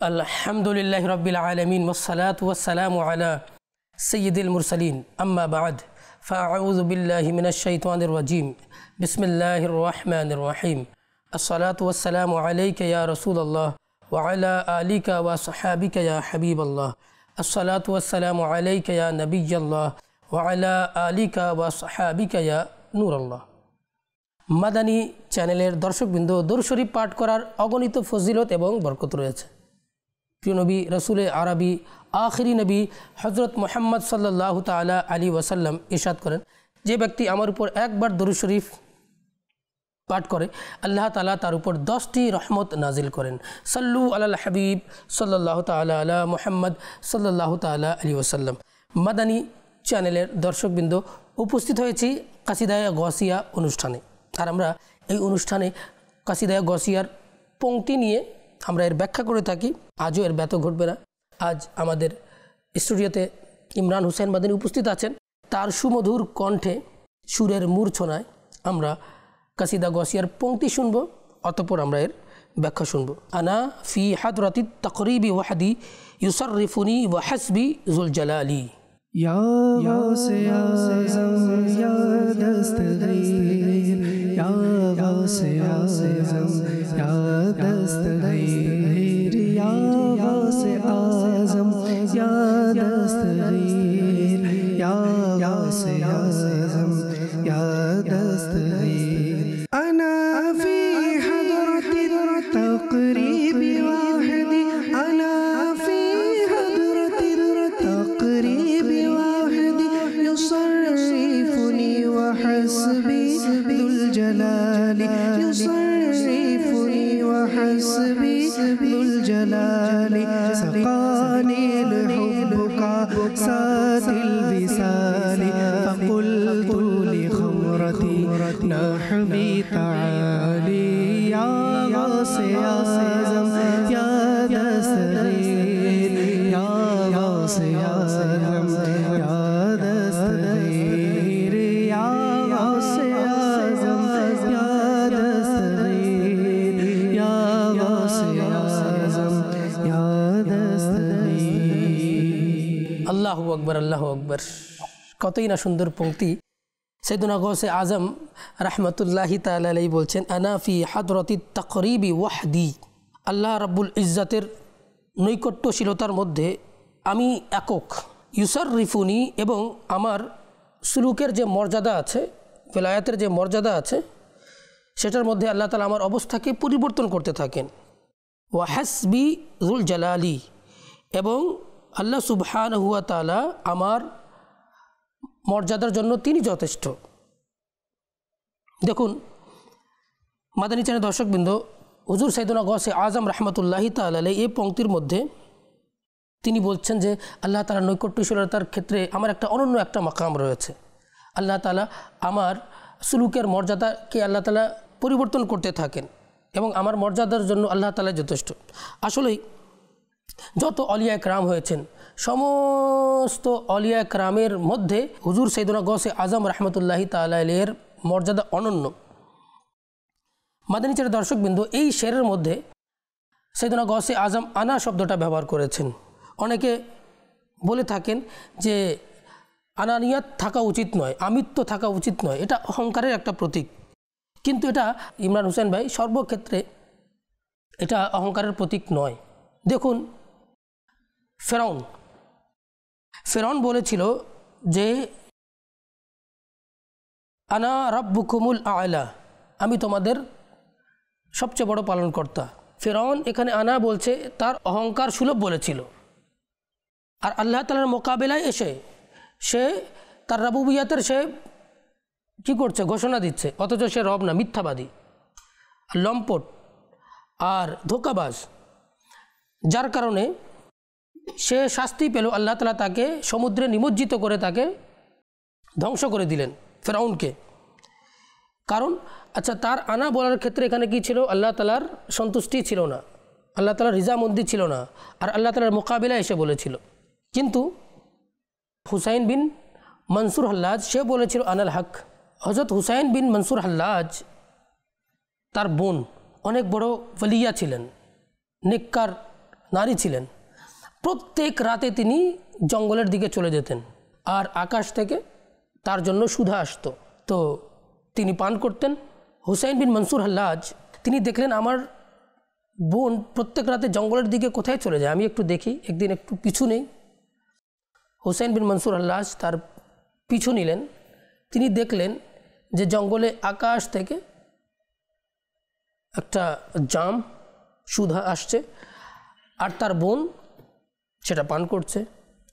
আলহামদুলিল্লাহি রাব্বিল আলামিন ওয়াসসালাতু ওয়াসসালামু আলা সাইয়্যিদিল মুরসালিন আম্মা বা'দ ফাআউযু বিল্লাহি মিনাশ শাইতানির রাজিম বিসমিল্লাহির রহমানির রহিম আসসালাতু ওয়াসসালামু আলাইকা ইয়া রাসূলুল্লাহ ওয়া আলা আলিকা ওয়া সাহাবিকা ইয়া হাবিবাল্লাহ আসসালাতু ওয়াসসালামু আলাইকা ইয়া নবিয়্যাল্লাহ ওয়া আলা আলিকা ওয়া সাহাবিকা ইয়া নূরাল্লাহ। মাদানী চ্যানেলের দর্শকবৃন্দ, দরুদ শরীফ পাঠ করার অগণিত ফজিলত এবং বরকত রয়েছে। প্রিয় নবী রসুল আরবি আখিরি নবী হজরত মুহাম্মদ সাল্লাল্লাহু তাআলা আলাইহি ওয়াসাল্লাম ইরশাদ করেন, যে ব্যক্তি আমার উপর একবার দরুদ শরীফ পাঠ করে আল্লাহ তাআলা তার উপর 10টি রহমত নাজিল করেন। সাল্লু আলাল হাবিব সাল্লাল্লাহু তাআলা আলা মুহাম্মদ সাল্লাল্লাহু তাআলা আলাইহি ওয়াসাল্লাম। মাদানী চ্যানেলের দর্শকবৃন্দ, উপস্থিত হয়েছি কাসিদায়ে গসিয়া অনুষ্ঠানে। আর আমরা এই অনুষ্ঠানে কাসিদায়ে গসিয়ার পংক্তি নিয়ে আমরা এর ব্যাখ্যা করে থাকি। আজও এর ব্যত ঘটবে না। আজ আমাদের স্টুডিওতে ইমরান হুসেন মাদানী উপস্থিত আছেন। তার সুমধুর কণ্ঠে সুরের মূর্ছনায় আমরা কাসিদা গসিয়ার পংক্তি শুনব, অতঃপর আমরা এর ব্যাখ্যা শুনব। আনা ফি হাদরাতি তাকরিবি ওয়াহদি ইউসাররিফুনি ওয়া হাসবি যুল জালালি। या गौसे आज़म या दस्तगीर, या गौसे आज़म या दस्तगीर, या गौसे आज़म या दस्तगीर, या गौसे आज़म या दस्तगीर। अना फी हदरति तक़रीबि वाहिदी, अना फी हदरति तक़रीबि वाहिदी, युसर्रिफुनी व हस्बी दुल जलाली, युसर्रिफुनी व हस्बी दुल जलाली। सक़ानी हुब्बुका सातिल विसाली, फ़क़ुल्तु लिखमरती नहवी ताली। या गौसे आज़म या दस्तगीर, या गौसे आज़म या दस्तगीर, या गौसे आज़म या दस्तगीर, या गौसे आज़म या दस्तगीर। আল্লাহু আকবার, আল্লাহু আকবার। কতই না সুন্দর পংক্তি। সাইয়েদুনা গৌসে আজম রাহমাতুল্লাহি তাআলা আলাইহি বলছেন, আনা ফি হাদরাতি তাকরিবি ওয়াহদি। আল্লাহ রাব্বুল ইজ্জাতের নৈকট্যশীলতার মধ্যে আমি একক। ইউসাররিফুনি, এবং আমার সুলুকের যে মর্যাদা আছে, বেলায়াতের যে মর্যাদা আছে, সেটার মধ্যে আল্লাহ তাআলা আমার অবস্থাকে পরিবর্তন করতে থাকেন। ওয়া হাসবি যুল জালালি, এবং আল্লাহ সুবহানাহু ওয়া তাআলা আমার মর্যাদার জন্য তিনি যথেষ্ট। দেখুন মাদানী চ্যানেল দর্শকবৃন্দ, হুজুর সাইয়েদুনা গৌসে আজম রাহমাতুল্লাহি তাআলা আলাইহি এই পংক্তির মধ্যে তিনি বলছেন যে আল্লাহ তাআলার নৈকট্যশীলতার ক্ষেত্রে আমার একটা অনন্য একটা মাকাম রয়েছে। আল্লাহ তাআলা আমার সুলুকের মর্যাদাকে আল্লাহ তাআলা পরিবর্তন করতে থাকেন, এবং আমার মর্যাদার জন্য আল্লাহ তাআলা যথেষ্ট। আসলেই যত অলিয়া একরাম হয়েছেন, সমস্ত অলিয়া একরামের মধ্যে হুজুর সাইয়েদুনা গৌসে আজম রাহমাতুল্লাহি তাআলা আলাইহির মর্যাদা অনন্য। মাদানী চ্যানেলের দর্শকবৃন্দ, এই শেরের মধ্যে সাইয়েদুনা গৌসে আজম আনা শব্দটা ব্যবহার করেছেন। অনেকে বলে থাকেন যে আনানিয়াত থাকা উচিত নয়, আমিত্ব থাকা উচিত নয়, এটা অহংকারের একটা প্রতীক। কিন্তু এটা ইমরান হোসেন ভাই, সর্বক্ষেত্রে এটা অহংকারের প্রতীক নয়। দেখুন ফেরাউন বলেছিল যে আনা রাব্বুকুমুল আ'লা, আমি তোমাদের সবচেয়ে বড় পালনকর্তা। ফেরাউন এখানে আনা বলছে, তার অহংকার সুলভ বলেছিল। আর আল্লাহ তাআলার মোকাবেলায় এসে সে তার রাবুবিয়াতের সে কী করছে, ঘোষণা দিচ্ছে, অথচ সে রব না, মিথ্যাবাদী, লম্পট আর ধোঁকাবাজ। যার কারণে সে শাস্তি পেল। আল্লাহ তাআলা তাকে সমুদ্রে নিমজ্জিত করে তাকে ধ্বংস করে দিলেন, ফেরাউনকে। কারণ আচ্ছা, তার আনা বলার ক্ষেত্রে এখানে কি ছিল? আল্লাহ তাআলার সন্তুষ্টি ছিল না, আল্লাহ তাআলার রিজামন্দি ছিল না, আর আল্লাহ তাআলার মোকাবিলায় এসে বলেছিল। কিন্তু হুসাইন বিন মনসুর হাল্লাজ সে বলেছিল আনাল হক। হযরত হুসাইন বিন মনসুর হাল্লাজ তার বোন অনেক বড় ওলিয়া ছিলেন, নেককার নারী ছিলেন। প্রত্যেক রাতে তিনি জঙ্গলের দিকে চলে যেতেন আর আকাশ থেকে তার জন্য সুধা আসতো, তো তিনি পান করতেন। হুসাইন বিন মনসুর হাল্লাজ তিনি দেখলেন আমার বোন প্রত্যেক রাতে জঙ্গলের দিকে কোথায় চলে যায়, আমি একটু দেখি, একদিন একটু পিছু নেই। হুসাইন বিন মনসুর হাল্লাজ তার পিছু নিলেন। তিনি দেখলেন যে জঙ্গলে আকাশ থেকে একটা জাম সুধা আসছে আর তার বোন সেটা পান করছে।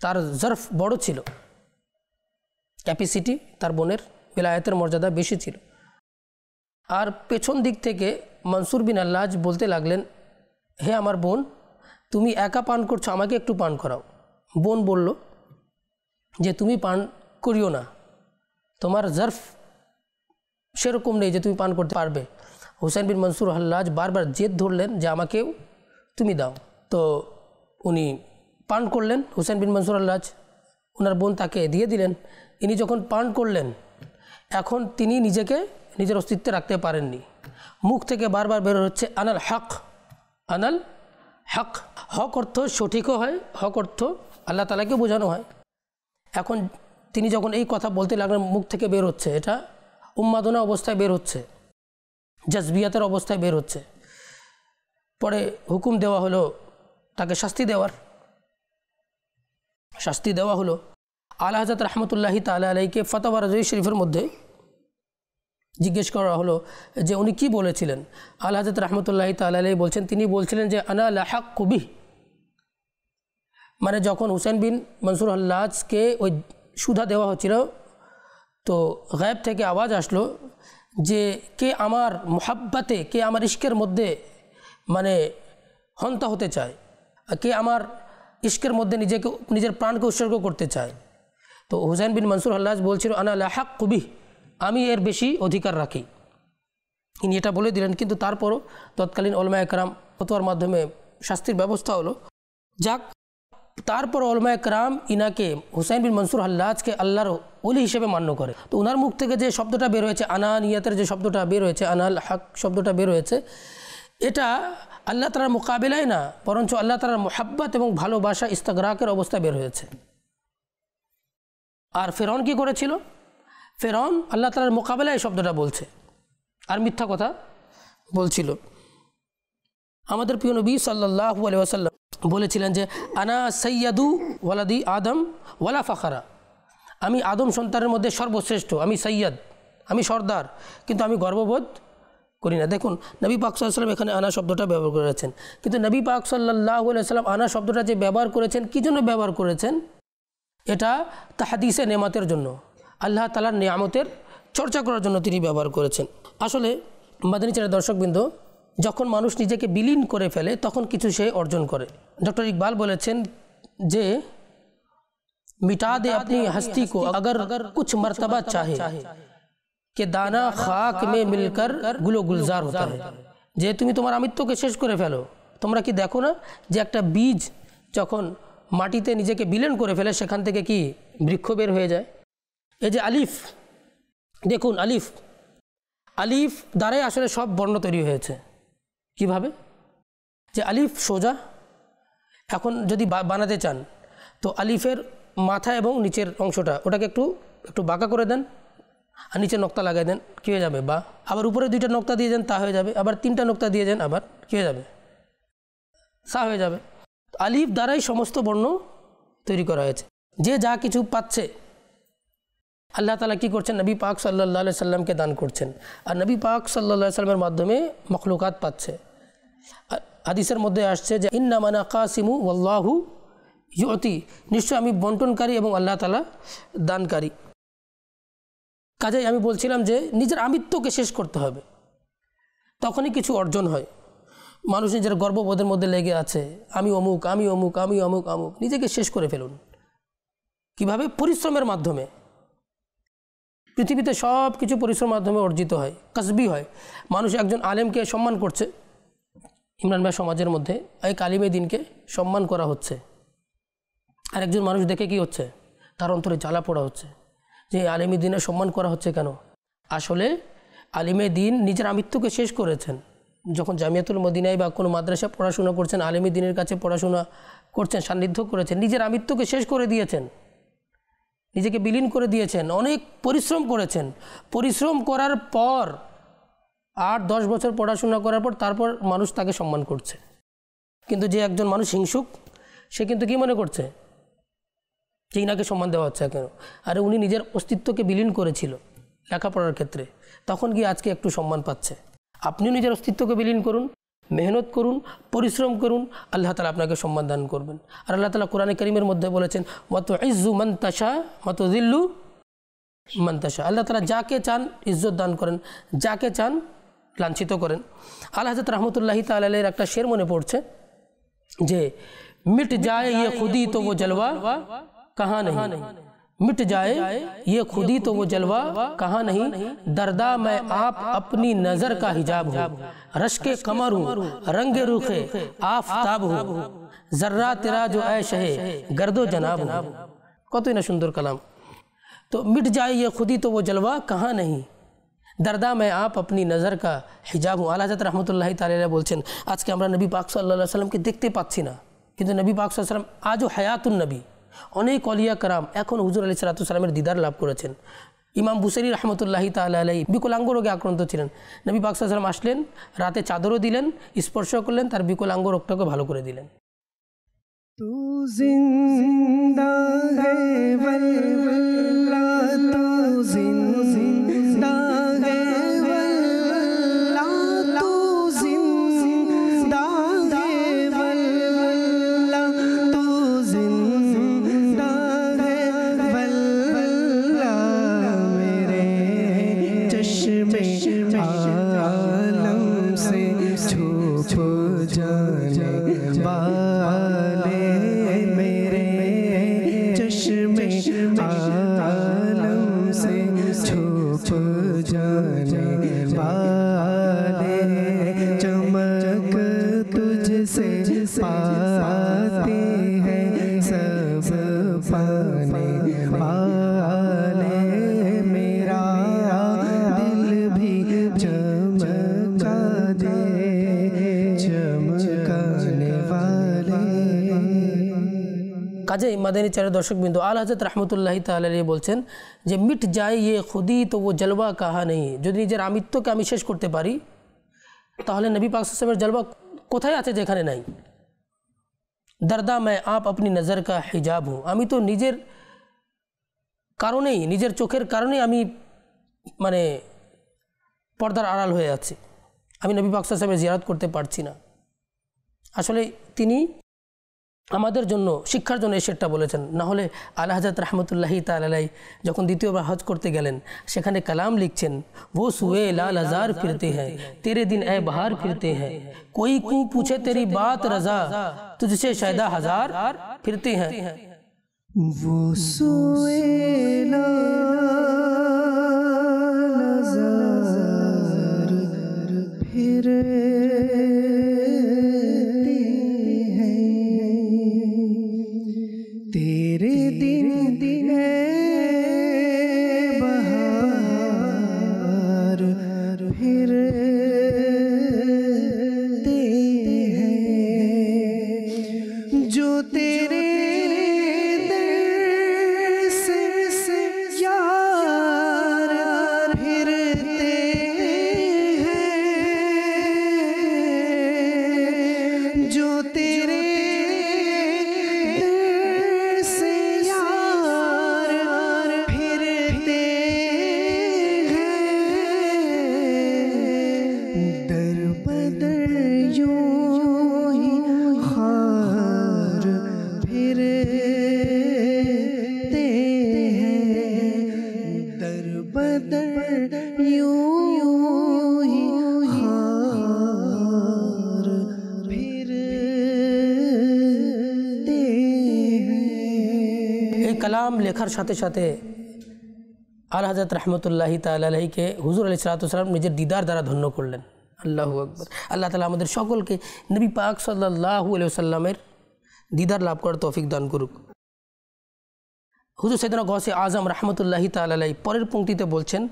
তার জর্ফ বড় ছিল, ক্যাপাসিটি তার বোনের বেলায়েতের মর্যাদা বেশি ছিল। আর পেছন দিক থেকে মনসুর বিন হাল্লাজ বলতে লাগলেন, হে আমার বোন, তুমি একা পান করছো, আমাকে একটু পান করাও। বোন বলল যে তুমি পান করিও না, তোমার জর্ফ সেরকম নেই যে তুমি পান করতে পারবে। হুসাইন বিন মনসুর হাল্লাজ বারবার জেদ ধরলেন যে আমাকেও তুমি দাও। তো উনি পান করলেন। হুসাইন বিন মনসুর হাল্লাজ, ওনার বোন তাকে দিয়ে দিলেন। ইনি যখন পান করলেন, এখন তিনি নিজেকে নিজের অস্তিত্বে রাখতে পারেননি। মুখ থেকে বারবার বের হচ্ছে আনাল হক, আনাল হক। হক অর্থ সঠিকও হয়, হক অর্থ আল্লাহ তাআলাকে বোঝানো হয়। এখন তিনি যখন এই কথা বলতে লাগলেন, মুখ থেকে বের হচ্ছে, এটা উন্মাদনা অবস্থায় বের হচ্ছে, জজবিয়াতের অবস্থায় বের হচ্ছে। পরে হুকুম দেওয়া হলো তাকে শাস্তি দেওয়া হলো। আলা হযরত রহমতুল্লাহি তাআলা আলাইহিকে ফতোয়া রাজউই শরীফের মধ্যে জিজ্ঞেস করা হলো যে উনি কি বলেছিলেন। আলা হযরত রহমতুল্লাহি তাআলা আলাইহি বলছেন, তিনি বলছিলেন যে আনা লাহাক্কু বিহ, মানে যখন হুসাইন বিন মনসুর হাল্লাজকে ওই সুধা দেওয়া হচ্ছিল, তো গায়েব থেকে আওয়াজ আসলো যে কে আমার মুহাব্বতে, কে আমার ইশকের মধ্যে মানে হন্তা হতে চায়, কে আমার ইশকের মধ্যে নিজের প্রাণকে উৎসর্গ করতে চায়। তো হুসাইন বিন মনসুর হাল্লাজ বলছিল আনা লাহাক্কু বিহ, আমি এর বেশি অধিকার রাখি। ইনি এটা বলে দিলেন, কিন্তু তারপরও তৎকালীন উলামায়ে কেরাম ফতোয়ার মাধ্যমে শাস্তির ব্যবস্থা হলো। যাক, তারপর উলামায়ে কেরাম ইনাকে হুসাইন বিন মনসুর হাল্লাজকে আল্লাহর ওলি হিসেবে মান্য করে। তো ওনার মুখ থেকে যে শব্দটা বের হয়েছে, আনানিয়াতের যে শব্দটা বের হয়েছে, আনাল হক শব্দটা বের হয়েছে, এটা আল্লাহ তাআলার মোকাবিলায় না, বরঞ্চ আল্লাহ তাআলার মুহাব্বত এবং ভালোবাসা ইস্তিগরাকের অবস্থায় বের হয়েছে। আর ফিরআউন কি করেছিল? ফিরআউন আল্লাহ তাআলার মোকাবিলায় শব্দটা বলছে আর মিথ্যা কথা বলছিল। আমাদের প্রিয় নবী সাল্লাল্লাহু আলাইহি ওয়াসাল্লাম বলেছিলেন যে আনা সাইয়্যিদু ওয়ালাদি আদম ওয়ালা ফাখরা, আমি আদম সন্তানের মধ্যে সর্বশ্রেষ্ঠ, আমি সৈয়দ, আমি সর্দার, কিন্তু আমি গর্ববোধ করি না। দেখুন, নবী পাক সাল্লাল্লাহু আলাইহি ওয়াসাল্লাম এখানে আনা শব্দটা ব্যবহার করেছেন, কিন্তু নবী পাক সাল্লাল্লাহু আলাইহি ওয়াসাল্লাম আনা শব্দটা যে ব্যবহার করেছেন, কী জন্য ব্যবহার করেছেন? এটা তাহদিসে নেমাতের জন্য, আল্লাহ তাআলার নিয়ামতের চর্চা করার জন্য তিনি ব্যবহার করেছেন। আসলে মাদানী চ্যানেলের দর্শকবৃন্দ, যখন মানুষ নিজেকে বিলীন করে ফেলে তখন কিছু সে অর্জন করে। ডক্টর ইকবাল বলেছেন যে मिटा दे अपनी हस्ती को अगर कुछ मर्तबा चाहे कि दाना खाक में मिलकर गुलो गुलजार होता है। যে তুমি তোমার আমিত্বকে শেষ করে ফেলো। তোমরা কি দেখো না যে একটা বীজ যখন মাটিতে নিজেকে বিলীন করে ফেলে সেখান থেকে কি বৃক্ষ বের হয়ে যায়। এই যে আলিফ, দেখুন আলিফ দ্বারাই আসলে সব বর্ণ তৈরি হয়েছে। কিভাবে? যে আলিফ সোজা, এখন যদি বানাতে চান তো আলিফের মাথা এবং নিচের অংশটা ওটাকে একটু বাঁকা করে দেন আর নিচে নক্তা লাগাই দেন, কী হয়ে যাবে? বা আবার উপরে দুইটা নক্তা দিয়ে দেন, তা হয়ে যাবে। আবার তিনটা নক্তা দিয়ে দেন, আবার কী হয়ে যাবে? সা হয়ে যাবে। আলিফ দ্বারাই সমস্ত বর্ণ তৈরি করা হয়েছে। যে যা কিছু পাচ্ছে আল্লাহ তাআলা কী করছেন? নবী পাক সাল্লাল্লাহু আলাইহি সাল্লামকে দান করছেন, আর নবী পাক সাল্লাল্লাহু আলাইহি সাল্লামের মাধ্যমে মখলুকাত পাচ্ছে। হাদিসের মধ্যে আসছে যে ইন্নামা আনা কাসিমু ওয়াল্লাহু ইউতি, নিশ্চয় আমি বন্টনকারী এবং আল্লাহ তাআলা দানকারী। কাজেই আমি বলছিলাম যে নিজের আমিত্বকে শেষ করতে হবে, তখনই কিছু অর্জন হয়। মানুষ নিজের গর্ববোধের মধ্যে লেগে আছে, আমি অমুক, আমি অমুক, আমি অমুক অমুক, নিজেকে শেষ করে ফেলুন। কিভাবে? পরিশ্রমের মাধ্যমে। পৃথিবীতে সব কিছু পরিশ্রমের মাধ্যমে অর্জিত হয়, কাসবি হয়। মানুষ একজন আলেমকে সম্মান করছে, ইমরান ভাই সমাজের মধ্যে এক আলিমে দিনকে সম্মান করা হচ্ছে, আর একজন মানুষ দেখে কি হচ্ছে? তার অন্তরে জ্বালা পোড়া হচ্ছে যে আলিমে দিনের সম্মান করা হচ্ছে কেন? আসলে আলিমে দিন নিজের আমিত্বকে শেষ করেছেন, যখন জামিয়াতুল মদিনায় বা কোনো মাদ্রাসা পড়াশোনা করছেন, আলেমী দ্বীনের কাছে পড়াশোনা করছেন, সান্নিধ্য করেছেন, নিজের আমিত্বকে শেষ করে দিয়েছেন, নিজেকে বিলীন করে দিয়েছেন, অনেক পরিশ্রম করেছেন। পরিশ্রম করার পর 8-10 বছর পড়াশোনা করার পর তারপর মানুষ তাকে সম্মান করছে। কিন্তু যে একজন মানুষ হিংসুক, সে কিন্তু কি মনে করছে যে ইনাকে সম্মান দেওয়া হচ্ছে কেন? আরে উনি নিজের অস্তিত্বকে বিলীন করেছিল লেখাপড়ার ক্ষেত্রে, তখন গিয়ে আজকে একটু সম্মান পাচ্ছে। আপনিও নিজের অস্তিত্বকে বিলীন করুন, মেহনত করুন, পরিশ্রম করুন, আল্লাহ তাআলা আপনাকে সম্মান দান করবেন। আর আল্লাহ তাআলা কোরআনে কারীমের মধ্যে বলেছেন, ওয়াতুইজ্জু মান তাশা ওয়াতুযিল্লু মান তাশা। আল্লাহ তাআলা যাকে চান ইজ্জত দান করেন, যাকে চান লাঞ্ছিত করেন। আলা হযরত রাহমাতুল্লাহি তাআলা আলাইহির একটা শের মনে পড়ছে যে मिट जाए ये खुदी तो वो जलवा कहाँ नहीं, मिट जाए ये खुदी तो वो जलवा कहाँ नहीं, दर्दा मैं आप अपनी नज़र का हिजाब हूँ, रश्के कमर हूँ, रंगे रुखे आफताब हूँ, जर्रा तेरा जो ऐश है गर्दो जनाब हूँ। কতই না সুন্দর কালাম। तो मिट जाए ये खुदी तो वो जलवा कहाँ नहीं, दर्दा मैं आप अपनी नज़र का हिजाब हूँ। आला हज़रत रहमतुल्लाहि ताला বলছেন, আজকে আমরা নবী পাক সাল্লাল্লাহু আলাইহি ওয়াসাল্লামকে দেখতে পাচ্ছি না, কিন্তু নবী পাক সাল্লাল্লাহু আলাইহি ওয়াসাল্লাম আজও হায়াতুন নবী। অনেক অলিয়া কারাম এখন হুজুর আলাইহিস সালাতু ওয়াস সালামের দিদার লাভ করেছেন। ইমাম বুসাইরি রহমতুল্লাহি তাআলা আলাইহি বিকলাঙ্গ রোগে আক্রান্ত ছিলেন। নবী পাক সাল্লাল্লাহু আলাইহি ওয়াসাল্লাম আসলেন, রাতে চাদরও দিলেন, স্পর্শ করলেন, তার বিকলাঙ্গ রোগটাকে ভালো করে দিলেন। তু জিন্দা হে ওয়াল্লাহ, তু জিন্দা হে ওয়াল্লাহ, তু জিন্দা হে ওয়াল্লাহ, তু জিন্দা হে ওয়াল্লাহ, মেরে চশমে আলম से छुप जाने वाले, मेरे चश्मे आलम से छुप जाने वाले, चमक तुझसे पाते हैं सब पाने वाले, मेरा दिल भी चमका दे चमकाने वाले। কাজে মাদানী চ্যানেল দর্শকবৃন্দ, আলা হযরত রাহমাতুল্লাহি তাআলা আলাইহি বলছেন যে মিট যায় ইয়ে খুদি তো ও জলওয়া কাহা নেই, যদি নিজের আমিত্বকে আমি শেষ করতে পারি তাহলে নবী পাক সাল্লাল্লাহু আলাইহি ওয়াসাল্লামের জলওয়া কোথায় আছে যেখানে নাই। দরদা मैं आप अपनी नज़र का हिजाब हूँ, আমি তো নিজের কারণেই, নিজের চোখের কারণেই আমি মানে পর্দার আড়াল হয়ে আছি, আমি নবী পাক সাল্লাল্লাহু আলাইহি ওয়াসাল্লামের জিয়ারত করতে পারছি না। আসলে তিনি আমাদের জন্য শিক্ষার জন্য এই শেরটা বলেছেন। না হলে আলা হযরত রাহমাতুল্লাহি তাআলা আলাইহি যখন দ্বিতীয়বার হজ করতে গেলেন, সেখানে কালাম লিখছেন, वो सुए लाल हजार फिरते हैं तेरे दिन ए बहार फिरते हैं, कोई क्यों पूछे तेरी बात रजा तुझसे शायदा हजार फिरते हैं। वो सोए लाल हजार फिरते हैं, तेरे दिन दिन बहार फिरते हैं, जो तेरे दर से यार फिरते हैं, जो तेरे दर से यार फिरते हैं, दर बदर यूं ही खार फिरते हैं, दर बदर यूं ही खार फिरते हैं। এই কালাম লেখার সাথে সাথে আলা হযরত রাহমাতুল্লাহি তাআলা আলাইহিকে হুজুর আলাইহিস সালাতু ওয়াস সালাম নিজের দিদার দ্বারা ধন্য করলেন। আল্লাহু আকবার। আল্লাহ তাআলা আমাদের সকলকে নবী পাক সাল্লাল্লাহু আলাইহি ওয়াসাল্লামের দিদার লাভ করার তৌফিক দান করুক। হুজুর সাইয়েদনা গৌসে আজম রহমতুল্লাহি তাআলা আলাইহি পরের পংক্তিতে বলছেন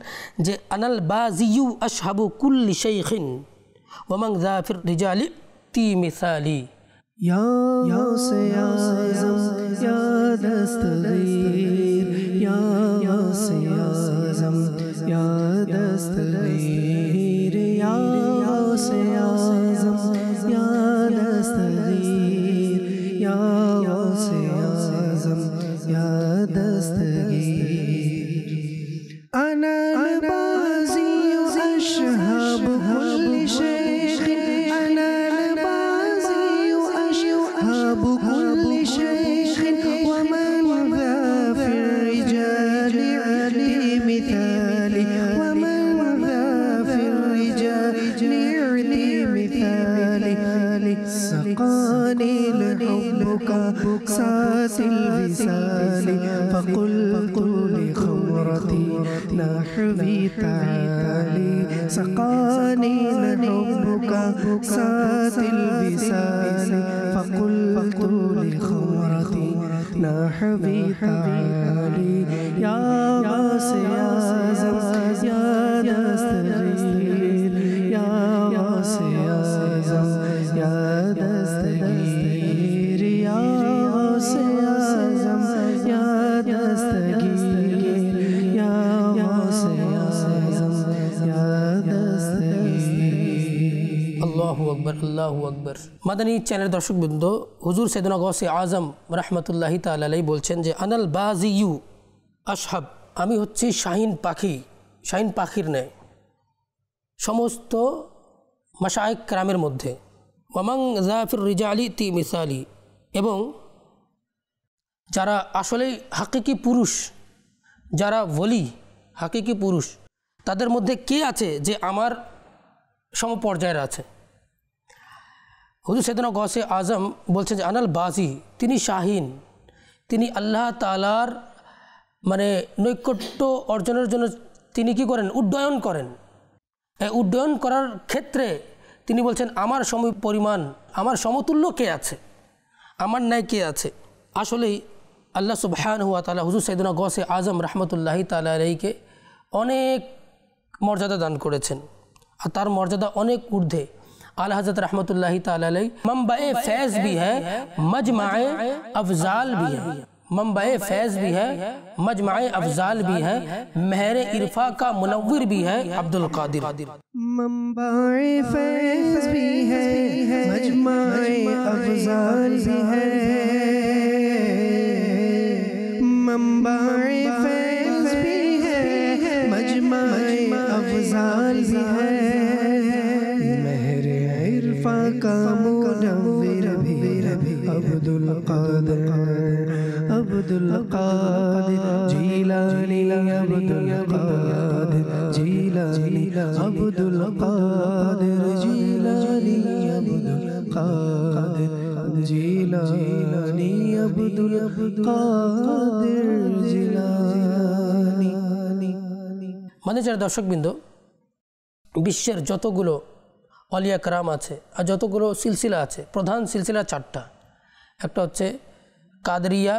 যে আনাল বাজিয়ু আশহাবু কুল্লি শাইখিন वमन ज़ा फिर रिजाली ती मिसाली। या गौसे आज़म या दस्तगीर, या गौसे आज़म या दस्तगीर, या गौसे आज़म या दस्तगीर, या गौसे आज़म या दस्तगीर। अना बाज़ी अशहाब कुल्ल शेख, अना बाज़ी अशहाब कुल्ल शेख, वमन ज़ा फिर रिजाली अली मिसाली, वमन ज़ा फिर रिजाली अली मिसाली। सक़ानी लहुब्बुका सातिल विसाली, फ़क़ुल्तु लिख़मरती नहवी ताली। सक़ानी लहुब्बुका सातिल विसाली, फ़क़ुल्तु लिख़मरती नहवी ताली। या गौसे आज़म या दस्तगीर, या गौसे आज़म या दस्तगीर, या गौसे आज़म या दस्तगीर, या गौसे आज़म या दस्तगीर। अल्लाहु अकबर, अल्लाहु अकबर। মাদানী চ্যানেলের দর্শকবৃন্দ, হুজুর সৈয়দনা গৌসে আজম রহমতুল্লাহি তাআলা আলাইহি বলছেন যে আনাল বাজিয়ু আশহাব, আমি হচ্ছি শাহিন পাখি, শাহিন পাখির ন্যায় সমস্ত মাশায়েখ কেরামের মধ্যে। ওয়ামান জাফির রিজালি তি মিসালি, এবং যারা আসলেই হাকিকি পুরুষ, যারা ওলি হাকিকি পুরুষ, তাদের মধ্যে কে আছে যে আমার সমপর্যায়ের আছে। হুজুর সৈয়দনা গৌসে আজম বলছেন যে আনাল বাজি, তিনি শাহিন, তিনি আল্লাহ তাআলার মানে নৈকট্য অর্জনের জন্য তিনি কি করেন, উড্ডয়ন করেন। এই উড্ডয়ন করার ক্ষেত্রে তিনি বলছেন আমার সমপরিমাণ, আমার সমতুল্য কে আছে, আমার ন্যায় কে আছে। আসলেই আল্লাহ সুবহানাহু ওয়া তাআলা হুজুর সৈয়দনা গৌসে আজম রহমতুল্লাহি তাআলা আলাইহিকে অনেক মর্যাদা দান করেছেন, আর তার মর্যাদা অনেক ঊর্ধ্বে। आला हज़रत रहमतुल्लाहि ताला अलैहि मंबए फैज़ भी है, मजमाए अफ़ज़ाल भी है, मंबए फैज़ भी है, मजमाए अफ़ज़ाल भी है, महर इरफा का मुनव्विर भी है अब्दुल कादिर। मंबए फैज़ भी है, मजमाए अफ़ज़ाल भी है, मंबए फैज़ भी है, मजमाए अफ़ज़ाल भी है, का मुनव्विर भी अब्दुल कादिर, अब्दुल कादिर जीलानी, अब्दुल कादिर जीलानी, अब्दुल कादिर जीलानी, अब्दुल कादिर जीलानी, अब्दुल कादिर जीलानी। মানে যারা দর্শকবৃন্দ, বিশ্বের যতগুলো অলিয়া কেরাম আছে আর যতগুলো সিলসিলা আছে, প্রধান সিলসিলা চারটা। একটা হচ্ছে কাদরিয়া,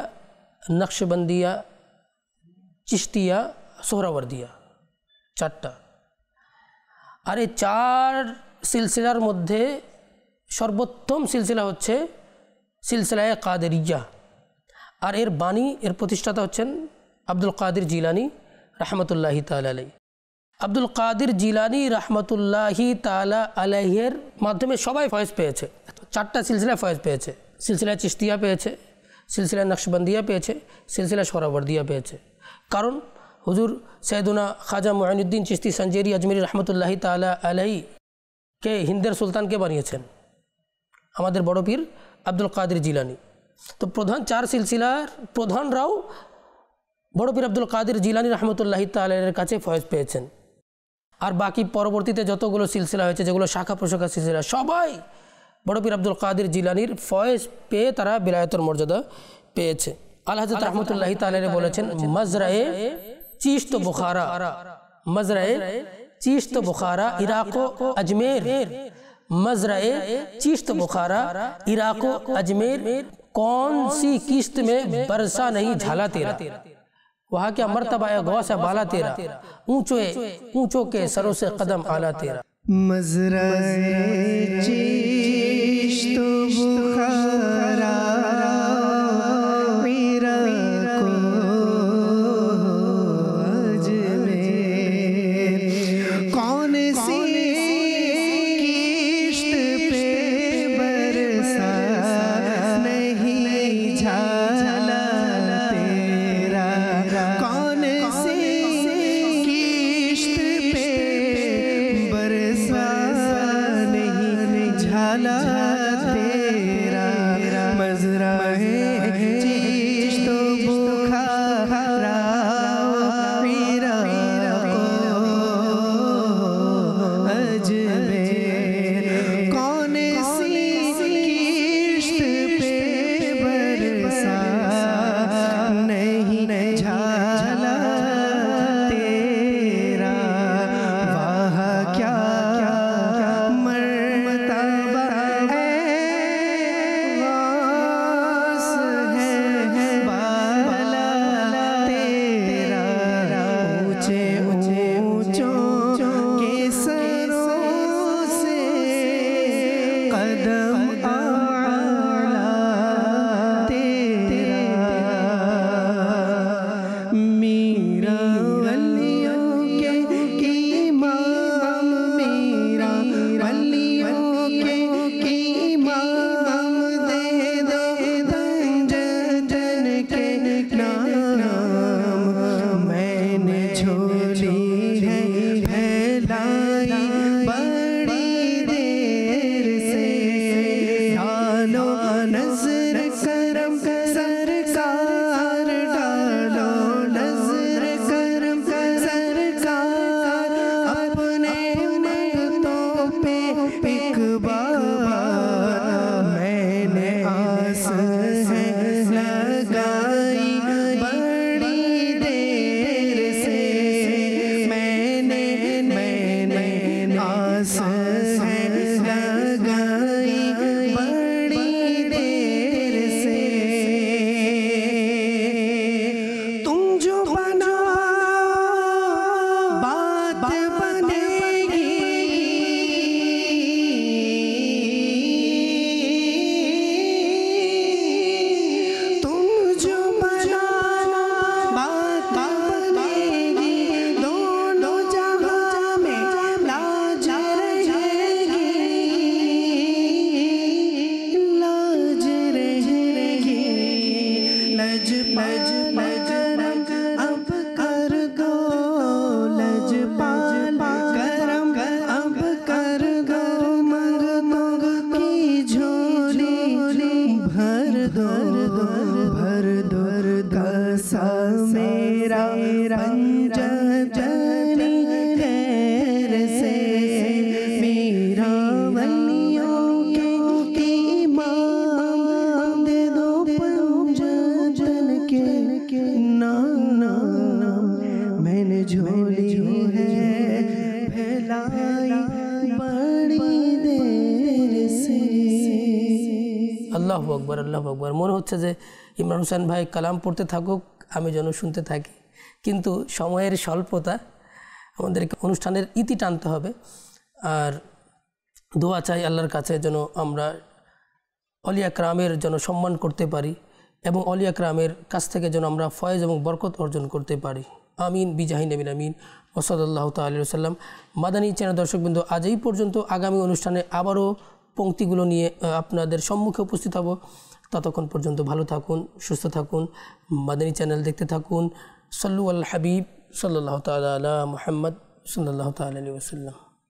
নকশবন্দিয়া, চিশতিয়া, সোহরাওয়ার্দিয়া, চারটা। আর এই চার সিলসিলার মধ্যে সর্বোত্তম সিলসিলা হচ্ছে সিলসিলায়ে কাদেরিয়া, আর এর বাণী, এর প্রতিষ্ঠাতা হচ্ছেন আব্দুল কাদির জিলানী রহমতুল্লাহি তাআলা আলাইহি। আব্দুল কাদির জিলানী রহমতুল্লাহি তাআলা আলাইহির মাধ্যমে সবাই ফয়েজ পেয়েছে, চারটা সিলসিলা ফয়েজ পেয়েছে। সিলসিলা চিশতিয়া পেয়েছে, সিলসিলা নকশবন্দিয়া পেয়েছে, সিলসিলা সোহরাওয়ার্দিয়া পেয়েছে। কারণ হুজুর সৈয়দনা খাজা মুঈনুদ্দিন চিশতি সঞ্জেরি আজমেরি রহমতুল্লাহি তাআলা আলাইহি কে হিন্দের সুলতানকে বানিয়েছেন আমাদের বড় পীর আব্দুল কাদির জিলানী। তো প্রধান চার সিলসিলার প্রধানরাও বড় পীর আব্দুল কাদির জিলানী রহমতুল্লাহি তাআলার কাছে ফয়েজ পেয়েছেন। আর বাকি পরবর্তীতে যতগুলো সিলসিলা হয়েছে, যেগুলো শাখা প্রশাখা সিলসিলা, সবাই বড় পীর আব্দুল কাদির জিলানীর ফয়েজ পেয়ে তারা বিলায়তের মর্যাদা পেয়েছে। আলা হযরত রহমতুল্লাহি তাআলা বলেছেন, মজরায়ে চিশত বুখারা, মজরায়ে চিশত বুখারা ইরাক ও আজমের, मजराए चिश्त बुखारा इराक अजमेर, कौन सी किस्त में बरसा नहीं झाला तेरा, वहाँ क्या मर्तबा गौ से बाला तेरा, ऊंचों के सरों से कदम आला तेरा। मज़राए चिश्त बुखारा मेरा को अजमेर कौन सी किश्त पे बरसा नहीं झाला तेरा कौन सी किश्त पे बरसा नहीं झाला तेरा मज़राए चिश्त बुखारा मेरा को अजमेर कौन सी किश्त पे बरसा नहीं झाला तेरा वाह क्या मर्तबा वास है बाला तेरा ऊंचे ऊंचों के सरों से कदम आला तेरा मीरा वलियों के इमाम मीरा वलियों के इमाम दे दो जन के नाम मैंने झोली है फैलाई बड़ी देर से डालो नजर करम सरकार डालो नजर करम सरकार अपने मक्तों पे एक बार मैंने आस है लगाई बड़ी देर से मैंने आस है लगाई बड़ी देर से तुम जो बना बात बनेगी तुम जो बना बात बनेगी दोनों जहां में लाज रहेगी लाज रहेगी लज पज करम अब कर दो लज पाल करम अब कर दो मंगतों की झोली भर दो कासा मेरा पंजतनी खैर से मेरा वलियों के इमाम दे दो पंजतन के नाम मैंने झोली है फैलाई बड़ी देर से আল্লাহু আকবার আল্লাহু আকবার। মনে হচ্ছে যে ইমরান হোসেন ভাই কালাম পড়তে থাকুক, আমি যেন শুনতে থাকি, কিন্তু সময়ের স্বল্পতা, আমাদেরকে অনুষ্ঠানের ইতি টানতে হবে। আর দোয়া চাই আল্লাহর কাছে যেন আমরা অলিয়া কেরামের যেন সম্মান করতে পারি এবং অলিয়া কেরামের কাছ থেকে যেন আমরা ফয়েজ এবং বরকত অর্জন করতে পারি। আমিন বিজাহি নবীন আমিন ওয়া সাল্লাল্লাহু তাআলা আলাইহি ওয়াসাল্লাম। মাদানী চ্যানেল দর্শকবৃন্দ, আজ এই পর্যন্ত। আগামী অনুষ্ঠানে আবারও পংক্তিগুলো নিয়ে আপনাদের সম্মুখে উপস্থিত হব। ততক্ষণ পর্যন্ত ভালো থাকুন, সুস্থ থাকুন, মাদানী চ্যানেল দেখতে থাকুন। সাল্লু আল হাবিব সাল্লাল্লাহু তাআলা আলা মুহাম্মদ সাল্লাল্লাহু তাআলা আলাইহি ওয়াসাল্লাম।